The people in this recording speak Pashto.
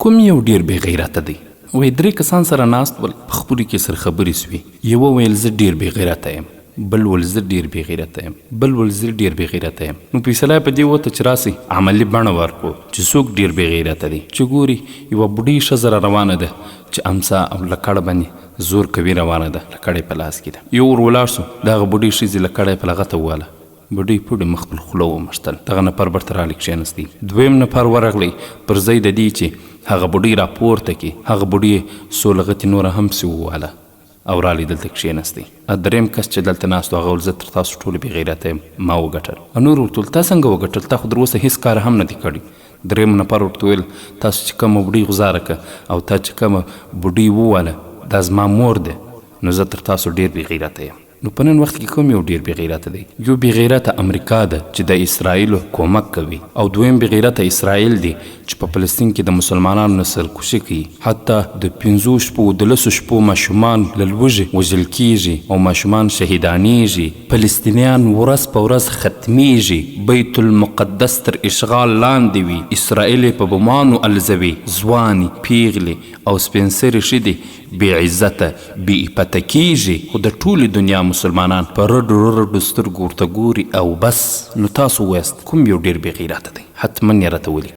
کوم یو ډیر بې غیرته دی؟ وایي 3 کسان سره ناست ول، په خپلو کې سره خبرې سوې. یوه ویل زه ډیر بې غیرته یم، بل ول زه ډیر بې غیرته یم، بل ول زه ډیر بې غیرته یم. نو فیصله یې په دې وته چې راسئ عملي بڼه ورکړو چې څوک ډیر بې غیرته دی. چې ګوري یوه بوډۍ ښځه را روانه ده چې امسا او لکړه باندې زور کوي روانه ده، لکړه یې په لاس کې ده. یو ور ولاړ سو، د هغه بوډۍ ښځې لکړه یې په لغته وواله. بوډۍ پوډې مخ پر خوله ومشتل. دغه نفر برته رالی کښېنستی. دویم نفر ورغلی پر ځای د دې چې هغه بوډۍ راپورته کړي. هغه بوډۍ څو لغتې نوره هم پسې وواله او رالی دلته کښېنستی. دریم کس چې دلته ناست و هغه ویل زه تر تاسو ټولو بې غیرته یم، ما وګټل. نور ورته ویل تا څنګه وګټل؟ تا خو تر اوسه هېڅ کار هم نه دی کړی. دریم نفر ورته ویل تاسو چې کومه بوډۍ غوزاره کړه او تا چې کومه بوډۍ وواله دا زما مور ده، نو زه تر تاسو ډېر بې غیرته یم. نو په نن وخت کې کوم یو ډیر بې غیرته دی؟ یو بې غیرته امریکا ده چې د اسرائیلو کومک کوي، او دویم بې غیرته اسرائیل دی چې په فلسطین کې د مسلمانانو نه سرکشي کوي. حتی د 5 شپو 12 شپو ماشومان له لوږې وژل کیږي او ماشومان شهیدانیږي. فلسطینیان ورځ په ورځ ختمیږي. بیت المقدس تر اشغال لاندې وي، اسرائیل په بمانو الزوي. ځوانې پیغلې او سپین سرې ښځې بې عزته بې عفته کیږي، خو د ټولې دنیا مسلمانان په رډو رډو سترګو ورته ګوري او بس. نو تاسو وایاست کوم یو ډیر بې غیرته دی؟ حتما یې راته ولیکئ.